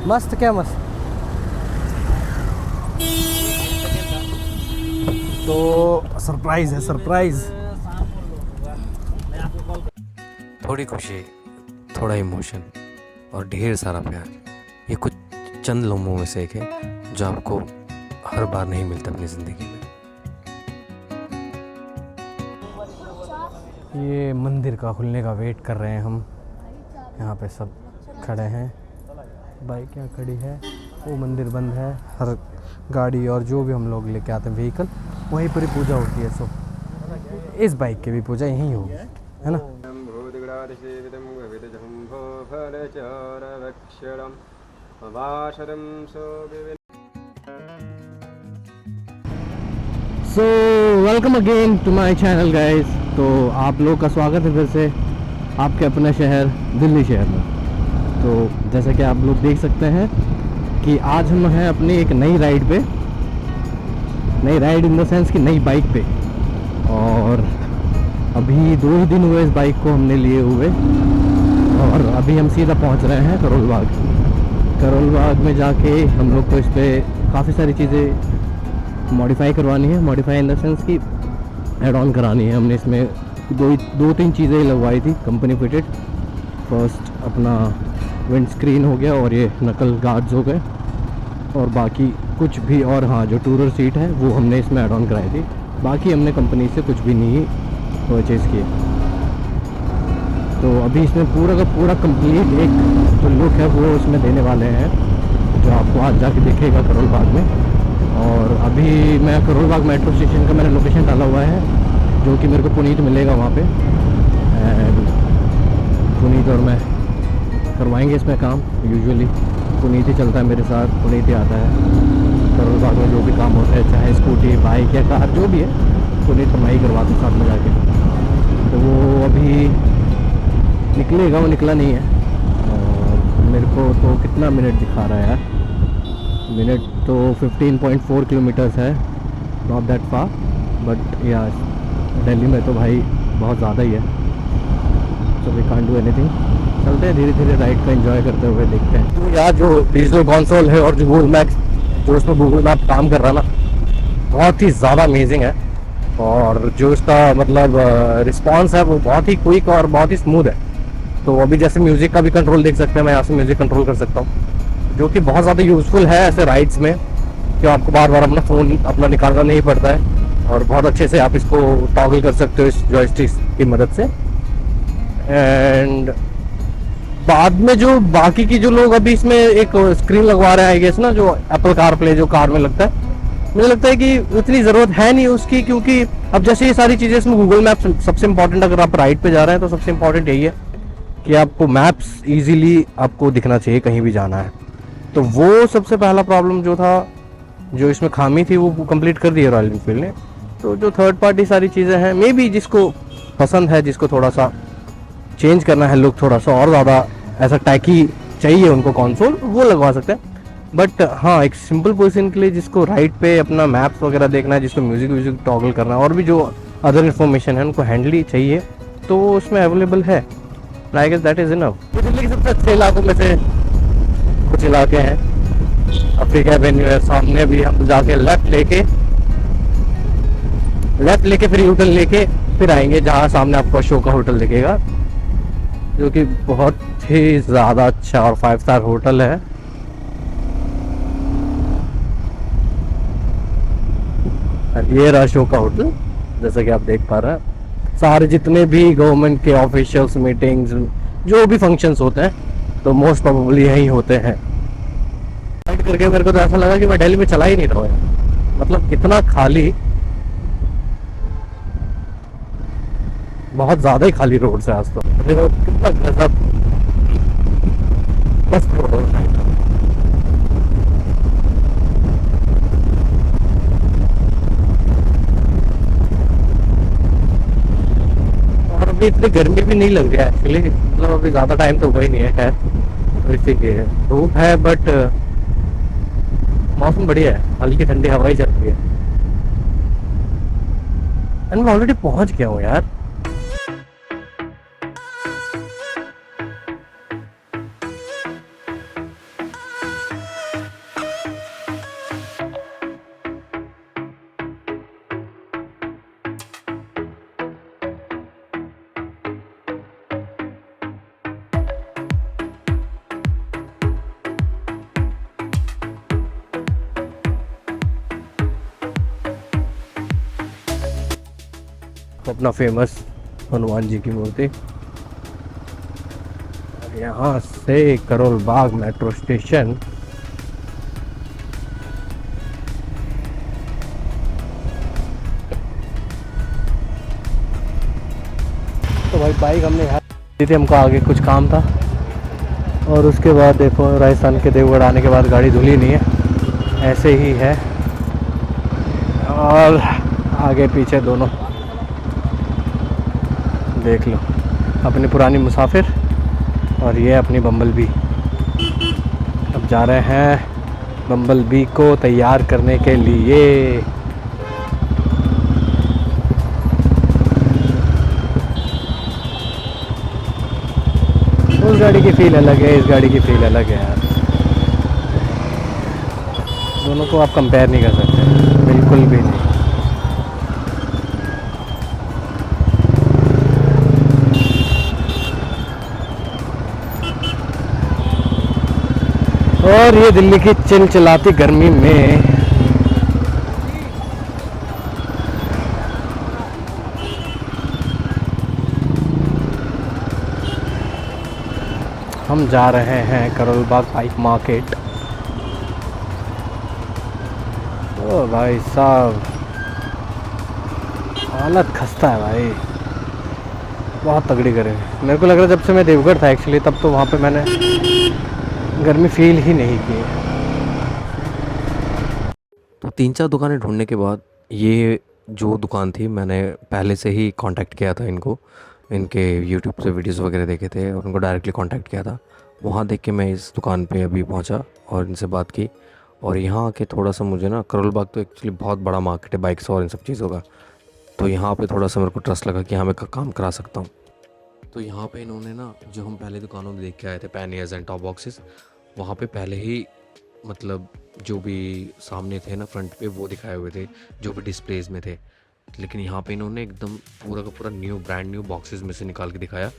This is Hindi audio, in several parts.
मस्त क्या मस्त। तो सरप्राइज है सरप्राइज। थोड़ी खुशी, थोड़ा इमोशन और ढेर सारा प्यार, ये कुछ चंद लम्हों में से एक है जो आपको हर बार नहीं मिलता अपनी ज़िंदगी में। ये मंदिर का खुलने का वेट कर रहे हैं हम। यहाँ पे सब खड़े हैं, बाइक यहाँ खड़ी है, वो मंदिर बंद है। हर गाड़ी और जो भी हम लोग लेके आते हैं व्हीकल, वहीं पर ही पूजा होती है। सो इस बाइक की भी पूजा यहीं होगी, है ना। So welcome again to my channel guys. तो आप लोग का स्वागत है फिर से आपके अपने शहर दिल्ली शहर में। तो जैसा कि आप लोग देख सकते हैं कि आज हम हैं अपनी एक नई राइड पे, नई राइड इन द सेंस कि नई बाइक पे। और अभी 2 ही दिन हुए इस बाइक को हमने लिए हुए, और अभी हम सीधा पहुंच रहे हैं करोल बाग। करोल बाग में जाके हम लोग को इस पर काफ़ी सारी चीज़ें मॉडिफाई करवानी है। मॉडिफाई इन द सेंस कि एड ऑन करानी है। हमने इसमें दो तीन चीज़ें लगवाई थी कंपनी फिटेड। फर्स्ट अपना विंड स्क्रीन हो गया और ये नकल गार्ड्स हो गए, और बाकी कुछ भी। और हाँ, जो टूरर सीट है वो हमने इसमें ऐड ऑन कराई थी। बाकी हमने कंपनी से कुछ भी नहीं परचेज़ किए। तो अभी इसमें पूरा का पूरा कंप्लीट एक जो लुक है वो इसमें देने वाले हैं, जो आपको आज जाके दिखेगा करोल बाग में। और अभी मैं करोल बाग मेट्रो स्टेशन का मैंने लोकेशन डाला हुआ है, जो कि मेरे को पुनीत मिलेगा वहाँ पे। एंड पुनीत और मैं करवाएंगे इसमें काम। यूजुअली पुनीत ही चलता है मेरे साथ, पुनीत ही आता है करोल बाग में जो भी काम होता है, चाहे स्कूटी बाइक या कार जो भी है, पुनीत तो मैं ही करवाता हूँ साथ में जाके। तो वो अभी निकलेगा, वो निकला नहीं है। और मेरे को तो कितना मिनट दिखा रहा है यार, मिनट तो 15.4 किलोमीटर्स है, नॉट दैट फार। बट यार दिल्ली में तो भाई बहुत ज़्यादा ही है। So we can't do anything. चलते हैं धीरे धीरे राइड का एंजॉय करते हुए, देखते हैं। तो यार जो डिजिटल कंसोल है और जो गूगल मैप्स, जो उसमें गूगल मैप काम कर रहा ना, बहुत ही ज़्यादा अमेजिंग है। और जो इसका मतलब रिस्पॉन्स है वो बहुत ही क्विक और बहुत ही स्मूथ है। तो अभी जैसे म्यूज़िक का भी कंट्रोल देख सकते हैं, मैं यहाँ से म्यूज़िक कंट्रोल कर सकता हूँ, जो कि बहुत ज़्यादा यूज़फुल है ऐसे राइड्स में, कि आपको बार बार अपना फ़ोन अपना निकालना नहीं पड़ता है। और बहुत अच्छे से आप इसको टॉगल कर सकते हो इस जॉयस्टिक की मदद से। एंड बाद में जो बाकी की जो लोग अभी इसमें एक स्क्रीन लगवा रहे हैं आई गेस ना, जो एप्पल कार प्ले जो कार में लगता है, मुझे लगता है कि उतनी ज़रूरत है नहीं उसकी, क्योंकि अब जैसे ये सारी चीज़ें इसमें गूगल मैप्स सबसे इंपॉर्टेंट, अगर आप राइड पे जा रहे हैं तो सबसे इंपॉर्टेंट यही है कि आपको मैप्स ईजिली आपको दिखना चाहिए कहीं भी जाना है। तो वो सबसे पहला प्रॉब्लम जो था, जो इसमें खामी थी, वो कंप्लीट कर दी है रॉयल एनफील्ड ने। तो जो थर्ड पार्टी सारी चीज़ें हैं, मे बी जिसको पसंद है, जिसको थोड़ा सा चेंज करना है लुक, थोड़ा सा और ज़्यादा ऐसा टैकी चाहिए उनको कंसोल, वो लगवा सकते हैं। बट हाँ, एक सिंपल पर्सन के लिए जिसको राइड पे अपना मैप्स वगैरह देखना है, जिसको म्यूज़िक व्यूज़िक टॉगल करना है, और भी जो अदर इन्फॉर्मेशन है उनको हैंडली चाहिए, तो वो उसमें अवेलेबल है। I guess that is enough. Delhi के सबसे अच्छे इलाकों में से कुछ इलाके हैं। अफ्रीका एवेन्यू है सामने, भी हम जाके लेफ्ट लेके फिर यूटर्न लेके फिर आएंगे, जहाँ सामने आपको अशोका होटल दिखेगा, जो कि बहुत ही ज़्यादा अच्छा और 5 स्टार होटल है। ये रहा अशोका होटल, जैसा कि आप देख पा रहे हैं। सारे जितने भी गवर्नमेंट के ऑफिशियल्स मीटिंग्स जो भी फंक्शंस होते हैं, तो मोस्ट प्रोबेबली यहीं होते हैं। राइड करके मेरे को तो ऐसा लगा कि मैं दिल्ली में चला ही नहीं रहा हूँ। मतलब कितना खाली, बहुत ज़्यादा ही खाली रोड से आज तो। देखो कितना गजब बस रोड है। और अभी इतनी गर्मी भी नहीं लग रही है एक्चुअली, मतलब अभी ज़्यादा टाइम तो हुआ ही नहीं है। खैर तो इसीलिए धूप है, बट मौसम बढ़िया है, हल्की ठंडी हवा ही चल रही है। एंड मैं ऑलरेडी पहुंच गया हूँ यार। अपना फेमस हनुमान जी की मूर्ति। और यहाँ से करोल बाग मेट्रो स्टेशन तो भाई बाइक हमने यहाँ दी थी, हमको आगे कुछ काम था। और उसके बाद देखो राजस्थान के देवगढ़ आने के बाद गाड़ी धुली नहीं है, ऐसे ही है। और आगे पीछे दोनों देख लो, अपनी पुरानी मुसाफिर और ये अपनी बम्बल बी। अब जा रहे हैं बम्बल बी को तैयार करने के लिए। उस गाड़ी की फील अलग है, इस गाड़ी की फील अलग है यार। दोनों को आप कंपेयर नहीं कर सकते, बिल्कुल भी नहीं। और ये दिल्ली की चिलचिलाती गर्मी में हम जा रहे हैं करोल बाग बाइक मार्केट। ओ भाई साहब, हालत खस्ता है भाई, बहुत तगड़ी करे। मेरे को लग रहा है जब से मैं देवगढ़ था एक्चुअली, तब तो वहाँ पे मैंने गर्मी फील ही नहीं की। तो 3-4 दुकानें ढूंढने के बाद ये जो दुकान थी, मैंने पहले से ही कांटेक्ट किया था इनको, इनके यूट्यूब से वीडियोस वगैरह देखे थे और उनको डायरेक्टली कांटेक्ट किया था। वहाँ देख के मैं इस दुकान पे अभी पहुँचा और इनसे बात की। और यहाँ आके थोड़ा सा मुझे ना, करोल बाग तो एक्चुअली बहुत बड़ा मार्केट है बाइक्स और इन सब चीज़ों का, तो यहाँ पे थोड़ा सा मेरे को ट्रस्ट लगा कि हाँ मैं काम करा सकता हूँ। तो यहाँ पे इन्होंने ना, जो हम पहले दुकानों में देख के आए थे पैनियर्स एंड टॉप बॉक्सेस, वहाँ पे पहले ही मतलब जो भी सामने थे ना फ्रंट पे, वो दिखाए हुए थे जो भी डिस्प्लेज में थे। लेकिन यहाँ पे इन्होंने एकदम पूरा का पूरा न्यू ब्रांड न्यू बॉक्सेस में से निकाल के दिखाया,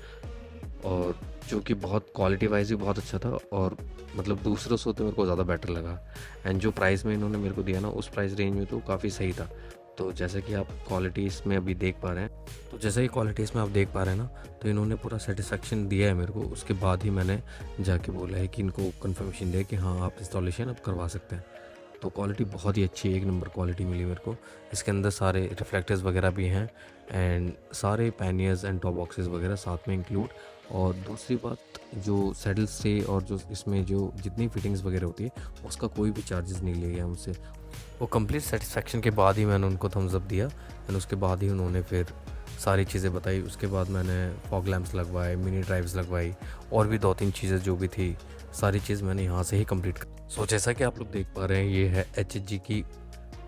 और जो कि बहुत क्वालिटी वाइज भी बहुत अच्छा था, और मतलब दूसरों से तो मेरे को ज़्यादा बेटर लगा। एंड जो प्राइस में इन्होंने मेरे को दिया ना, उस प्राइस रेंज में तो काफ़ी सही था। तो जैसे कि आप क्वालिटी इसमें अभी देख पा रहे हैं, तो इन्होंने पूरा सेटिस्फेक्शन दिया है मेरे को। उसके बाद ही मैंने जाके बोला है कि इनको कंफर्मेशन दे कि हाँ आप इंस्टॉलेशन अब करवा सकते हैं। तो क्वालिटी बहुत ही अच्छी है, एक नंबर क्वालिटी मिली मेरे को। इसके अंदर सारे रिफ्लेक्टर्स वगैरह भी हैं एंड सारे पैनियर्स एंड टॉप बॉक्सेस वगैरह साथ में इंक्लूड। और दूसरी बात, जो सैडल्स से और जो इसमें जो जितनी फिटिंग्स वगैरह होती है, उसका कोई भी चार्जेस नहीं लिया गया मुझसे। वो कंप्लीट सेटिस्फेक्शन के बाद ही मैंने उनको थम्स अप दिया एंड उसके बाद ही उन्होंने फिर सारी चीज़ें बताई। उसके बाद मैंने फॉग लैम्प्स लगवाए, मिनी ड्राइव्स लगवाई, और भी 2-3 चीज़ें जो भी थी, सारी चीज़ मैंने यहाँ से ही कंप्लीट कर। सो जैसा कि आप लोग देख पा रहे हैं, ये है HG की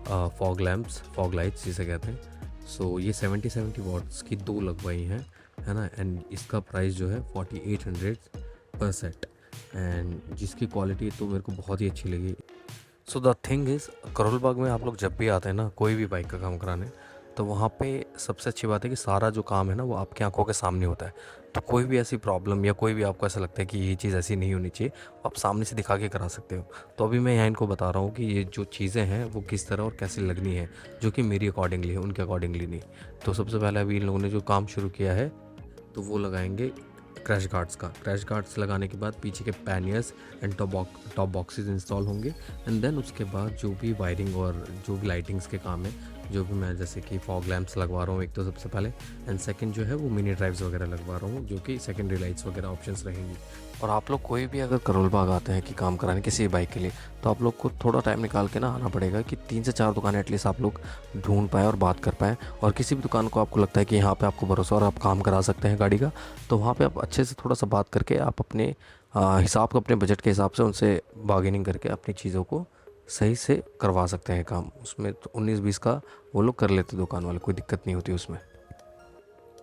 फॉग लैम्प्स, फॉग लाइट्स जिसे कहते हैं। सो ये 70 वॉट्स की 2 लगवाई हैं, है ना। एंड इसका प्राइस जो है 4800 पर सेट, एंड जिसकी क्वालिटी तो मेरे को बहुत ही अच्छी लगी। So the thing is, Karol Bagh में आप लोग जब भी आते हैं ना कोई भी बाइक का काम कराने, तो वहाँ पे सबसे अच्छी बात है कि सारा जो काम है ना वो आपकी आंखों के सामने होता है। तो कोई भी ऐसी प्रॉब्लम या कोई भी आपको ऐसा लगता है कि ये चीज़ ऐसी नहीं होनी चाहिए, आप सामने से दिखा के करा सकते हो। तो अभी मैं यहाँ इनको बता रहा हूँ कि ये जो चीज़ें हैं वो किस तरह और कैसे लगनी है, जो कि मेरी अकॉर्डिंगली है, उनके अकॉर्डिंगली नहीं। तो सबसे पहले अभी इन लोगों ने जो काम शुरू किया है, तो वो लगाएंगे क्रैश गार्ड्स का। क्रैश गार्ड्स लगाने के बाद पीछे के panniers and top boxes install होंगे, एंड देन उसके बाद जो भी वायरिंग और जो भी लाइटिंग्स के काम है, जो भी मैं जैसे कि फॉग लैम्प्स लगवा रहा हूँ एक तो सबसे पहले, एंड सेकंड जो है वो मिनी ड्राइव्स वगैरह लगवा रहा हूँ, जो कि सेकेंडरी लाइट्स वगैरह ऑप्शंस रहेंगी। और आप लोग कोई भी अगर करोल बाग आते हैं कि काम कराने किसी बाइक के लिए, तो आप लोग को थोड़ा टाइम निकाल के ना आना पड़ेगा कि 3 से 4 दुकानें एटलीस्ट आप लोग ढूंढ पाएँ और बात कर पाएँ। और किसी भी दुकान को आपको लगता है कि यहाँ पे आपको भरोसा और आप काम करा सकते हैं गाड़ी का, तो वहाँ पे आप अच्छे से थोड़ा सा बात करके आप अपने हिसाब को, अपने बजट के हिसाब से उनसे बार्गेनिंग करके अपनी चीज़ों को सही से करवा सकते हैं काम। उसमें तो 19-20 का वो लोग कर लेते दुकान वाले, कोई दिक्कत नहीं होती उसमें।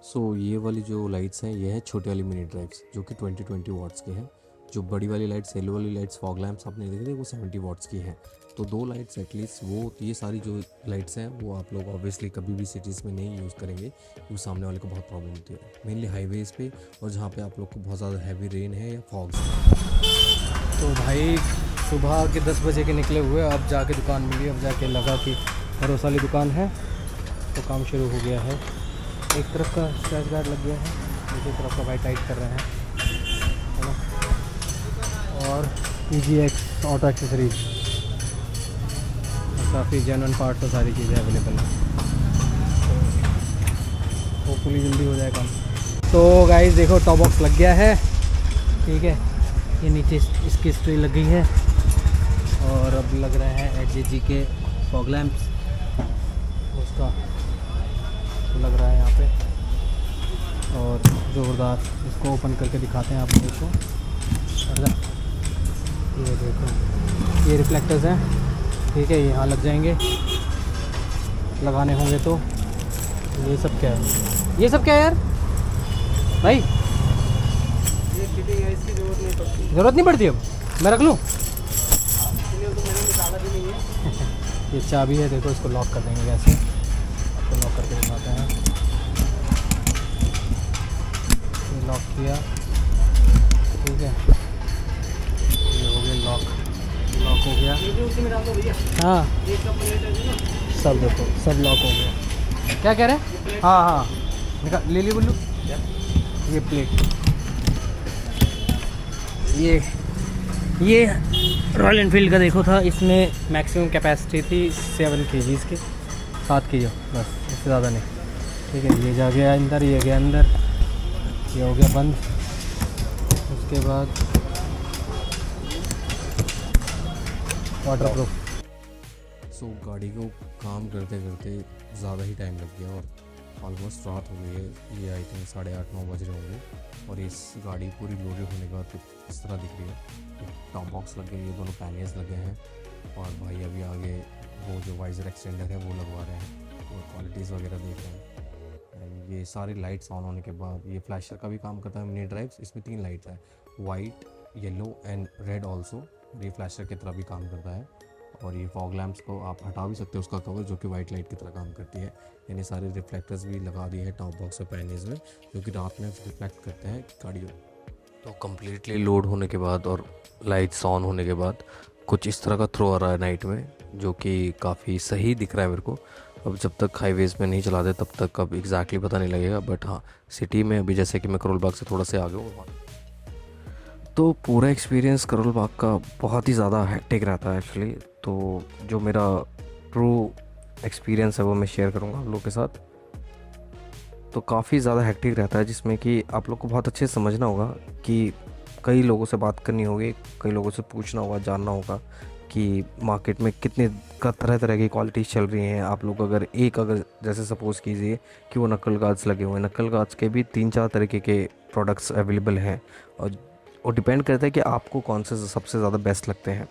सो ये वाली जो लाइट्स हैं, ये है छोटी वाली मिनी ड्राइव्स, जो कि 20 वॉट्स की है। जो बड़ी वाली लाइट्स, येलो वाली लाइट्स, फॉग लैम्प्स आपने देखे थे, वो 70 वॉट्स की है। तो 2 लाइट्स एटलीस्ट, वो ये सारी जो लाइट्स हैं वो आप लोग ऑब्वियसली कभी भी सिटीज़ में नहीं यूज़ करेंगे, क्योंकि सामने वाले को बहुत प्रॉब्लम होती है, मेनली हाईवेज़ पे, और जहाँ पे आप लोग को बहुत ज़्यादा हैवी रेन है या फॉग्स है। तो भाई सुबह के 10 बजे के निकले हुए, अब जाके दुकान मिली, अब जाके लगा कि भरोसा वाली दुकान है, तो काम शुरू हो गया है। एक तरफ का स्क्रैच गार्ड लग गया है, दूसरी तरफ का वाइट टाइट कर रहे हैं, है ना। और EGX ऑटो एक्सेसरीज, काफ़ी जेन्युइन पार्ट्स और सारी चीज़ें अवेलेबल हैं। होपफुली जल्दी हो जाए काम। तो गाइस देखो टॉप बॉक्स लग गया है, ठीक है। ये नीचे इसकी स्ट्री लग गई है और अब लग रहा है HG के फॉग लैंप्स, उसका लग रहा है यहाँ पे। और ज़ोरदार, इसको ओपन करके दिखाते हैं आप लोगों को। ये देखो, ये रिफ्लेक्टर्स हैं, ठीक है, यहाँ लग जाएंगे, लगाने होंगे तो। ये सब क्या है, ये सब क्या है यार भाई? ये फिटिंग है, इसकी ज़रूरत नहीं पड़ती। अब मैं रख लूँ? तो मैंने निकाला भी नहीं है। ये चाबी है, देखो इसको लॉक कर देंगे कैसे, आपको लॉक करके दिखाते हैं। ये लॉक किया, ठीक है, ये हो गया लॉक, लॉक हो गया। हाँ सब देखो, सब लॉक हो गया। क्या कह रहे हैं? हाँ हाँ निकाल, ले लियो बुल्लू। ये प्लेट, ये रॉयल एनफील्ड का देखो था, इसमें मैक्सिमम कैपेसिटी थी 7 kgs की, 7 kg बस, इससे ज़्यादा नहीं, ठीक है। ये जा गया अंदर, ये गया अंदर, ये हो गया बंद। उसके बाद वाटरप्रूफ। सो गाड़ी को काम करते करते ज़्यादा ही टाइम लग गया और ऑलमोस्ट रात हो गई है। ये आई थिंक 8:30-9 बज रहे होंगे और इस गाड़ी पूरी लोडेड होने के बाद कुछ इस तरह दिख रही है। टॉप बॉक्स लग गए, ये दोनों पैनियर्स लगे हैं और भाई अभी आगे वो जो वाइजर एक्सटेंडर है वो लगवा रहे हैं और क्वालिटीज़ वगैरह देख रहे हैं। एंड ये सारी लाइट्स ऑन होने के बाद ये फ्लैशर का भी काम करता है। मिनी ड्राइव्स, इसमें 3 लाइट्स है, white, yellow and red also. ये फ्लैशर की तरह भी काम करता है। और ये फॉग लैम्प्स को आप हटा भी सकते हो उसका कवर, जो कि वाइट लाइट की तरह काम करती है। यानी सारे रिफ्लेक्टर्स भी लगा दिए हैं टॉप बॉक्स और पैनियर्स में, जो कि रात में रिफ्लेक्ट करते हैं गाड़ी को। तो कम्प्लीटली लोड होने के बाद और लाइट्स ऑन होने के बाद कुछ इस तरह का थ्रो आ रहा है नाइट में, जो कि काफ़ी सही दिख रहा है मेरे को। अब जब तक हाईवेज़ में नहीं चलाते तब तक अब एग्जैक्टली पता नहीं लगेगा, बट हाँ सिटी में अभी जैसे कि मैं करोल बाग से थोड़ा से आगे हूँ, तो पूरा एक्सपीरियंस करोल बाग का बहुत ही ज़्यादा हेक्टिक रहता है एक्चुअली। तो जो मेरा ट्रू एक्सपीरियंस है वो मैं शेयर करूँगा आप लोग के साथ। तो काफ़ी ज़्यादा हेक्टिक रहता है, जिसमें कि आप लोग को बहुत अच्छे से समझना होगा कि कई लोगों से बात करनी होगी, कई लोगों से पूछना होगा, जानना होगा कि मार्केट में कितने तरह तरह की क्वालिटीज़ चल रही हैं। आप लोग अगर जैसे सपोज़ कीजिए कि वो नक्कल गार्ड्स लगे हुए हैं, नक्कल गार्ड्स के भी 3-4 तरीके के प्रोडक्ट्स अवेलेबल हैं और डिपेंड करता है कि आपको कौन से सबसे ज़्यादा बेस्ट लगते हैं।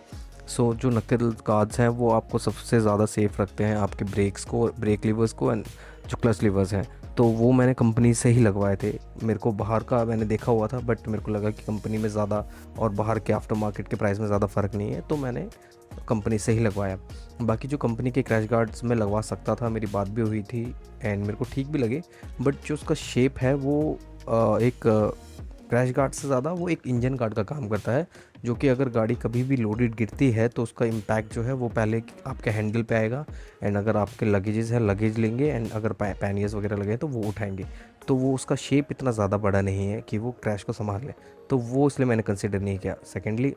सो जो नक्कल गार्ड्स हैं वो आपको सबसे ज़्यादा सेफ़ रखते हैं आपके ब्रेक लीवर्स को एंड जो क्लच लीवर्स हैं। तो वो मैंने कंपनी से ही लगवाए थे। मेरे को बाहर का मैंने देखा हुआ था, बट मेरे को लगा कि कंपनी में ज़्यादा और बाहर के आफ्टर मार्केट के प्राइस में ज़्यादा फ़र्क नहीं है, तो मैंने कंपनी से ही लगवाया। बाकी जो कंपनी के क्रैश गार्ड्स में लगवा सकता था, मेरी बात भी हुई थी एंड मेरे को ठीक भी लगे, बट जो उसका शेप है वो एक क्रैश गार्ड से ज़्यादा वो एक इंजन गार्ड का काम करता है, जो कि अगर गाड़ी कभी भी लोडेड गिरती है तो उसका इम्पैक्ट जो है वो पहले आपके हैंडल पे आएगा एंड अगर आपके लगेजेस है लगेज लेंगे एंड अगर पैनियर्स वगैरह लगे तो वो उठाएंगे। तो वो उसका शेप इतना ज़्यादा बड़ा नहीं है कि वो क्रैश को संभाल ले, तो वो इसलिए मैंने कंसिडर नहीं किया। सेकेंडली,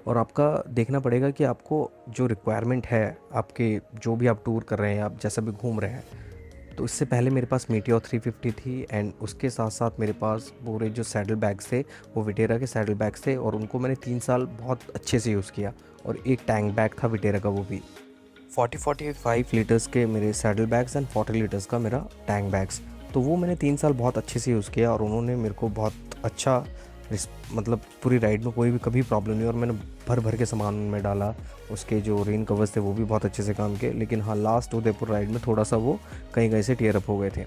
और आपका देखना पड़ेगा कि आपको जो रिक्वायरमेंट है, आपके जो भी आप टूर कर रहे हैं, आप जैसा भी घूम रहे हैं, तो इससे पहले मेरे पास मीटियोर 350 थी एंड उसके साथ साथ मेरे पास पूरे जो सैडल बैग्स थे वो विटेरा के सैडल बैग्स थे और उनको मैंने 3 साल बहुत अच्छे से यूज़ किया। और एक टैंक बैग था विटेरा का, वो भी 45 लीटर्स के मेरे सैडल बैग्स एंड 40 लीटर्स का मेरा टैंक बैग्स। तो वो मैंने 3 साल बहुत अच्छे से यूज़ किया और उन्होंने मेरे को बहुत अच्छा मतलब पूरी राइड में कोई भी कभी प्रॉब्लम नहीं, और मैंने भर भर के सामान में डाला। उसके जो रेन कवर्स थे वो भी बहुत अच्छे से काम किए, लेकिन हाँ लास्ट उदयपुर राइड में थोड़ा सा वो कहीं कहीं से टीयर अप हो गए थे।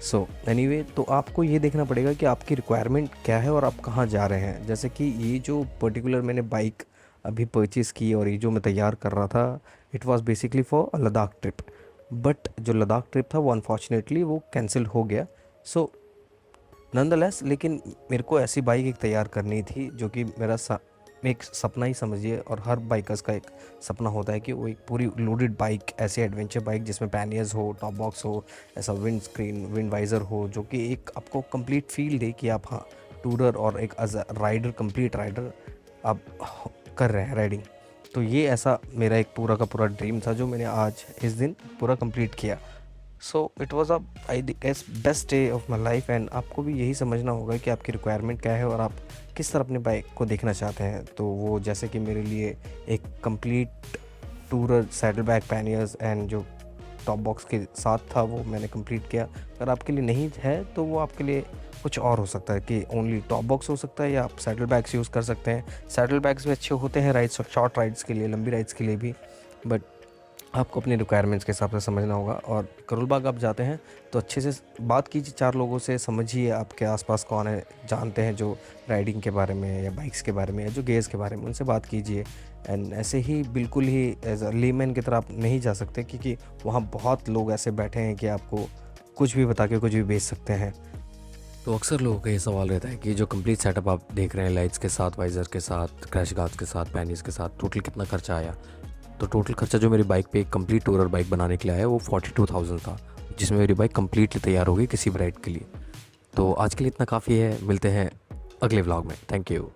सो एनीवे, तो आपको ये देखना पड़ेगा कि आपकी रिक्वायरमेंट क्या है और आप कहाँ जा रहे हैं। जैसे कि ये जो पर्टिकुलर मैंने बाइक अभी परचेज़ की और ये जो मैं तैयार कर रहा था, it was basically for a Ladakh trip, but जो लद्दाख ट्रिप था वो अनफॉर्चुनेटली वो कैंसिल हो गया। सो नॉनदलेस, लेकिन मेरे को ऐसी बाइक एक तैयार करनी थी जो कि मेरा एक सपना ही समझिए, और हर बाइकर्स का एक सपना होता है कि वो एक पूरी लोडेड बाइक, ऐसे एडवेंचर बाइक जिसमें पैनियर्स हो, टॉप बॉक्स हो, ऐसा विंड स्क्रीन, विंड वाइज़र हो, जो कि एक आपको कंप्लीट फील दे कि आप हाँ टूरर और एक एज राइडर, कंप्लीट राइडर आप कर रहे हैं राइडिंग। तो ये ऐसा मेरा एक पूरा का पूरा ड्रीम था जो मैंने आज इस दिन पूरा कंप्लीट किया। So it was a I guess best day of my life. And आपको भी यही समझना होगा कि आपकी रिक्वायरमेंट क्या है और आप किस तरह अपने बाइक को देखना चाहते हैं। तो वो जैसे कि मेरे लिए एक complete tourer saddle bag panniers and जो टॉप बॉक्स के साथ था वो मैंने कंप्लीट किया। अगर आपके लिए नहीं है तो वो आपके लिए कुछ और हो सकता है कि ओनली टॉप बॉक्स हो सकता है, या आप सैडल बैग्स यूज़ कर सकते हैं। सैडल बैग्स भी अच्छे होते हैं राइड्स, शॉर्ट राइड्स के लिए, लंबी राइड्स के लिए भी, बट आपको अपनी रिक्वायरमेंट्स के हिसाब से समझना होगा। और करोल बाग आप जाते हैं तो अच्छे से बात कीजिए, 4 लोगों से समझिए आपके आसपास कौन है जानते हैं जो राइडिंग के बारे में या बाइक्स के बारे में या जो गेयर्स के बारे में, उनसे बात कीजिए। एंड ऐसे ही बिल्कुल ही एज अ लेमैन की तरह आप नहीं जा सकते, क्योंकि वहाँ बहुत लोग ऐसे बैठे हैं कि आपको कुछ भी बता के कुछ भी बेच सकते हैं। तो अक्सर लोगों का ये सवाल रहता है कि जो कंप्लीट सेटअप आप देख रहे हैं, लाइट्स के साथ, वाइज़र के साथ, क्रैश गार्ड्स के साथ, पैनिस के साथ, टोटल कितना खर्चा आया। तो टोटल खर्चा जो मेरी बाइक पे एक कंप्लीट टूरर बाइक बनाने के लिए आया वो 42,000 था, जिसमें मेरी बाइक कंप्लीटली तैयार हो गई किसी भी राइड के लिए। तो आज के लिए इतना काफ़ी है, मिलते हैं अगले व्लॉग में। Thank you.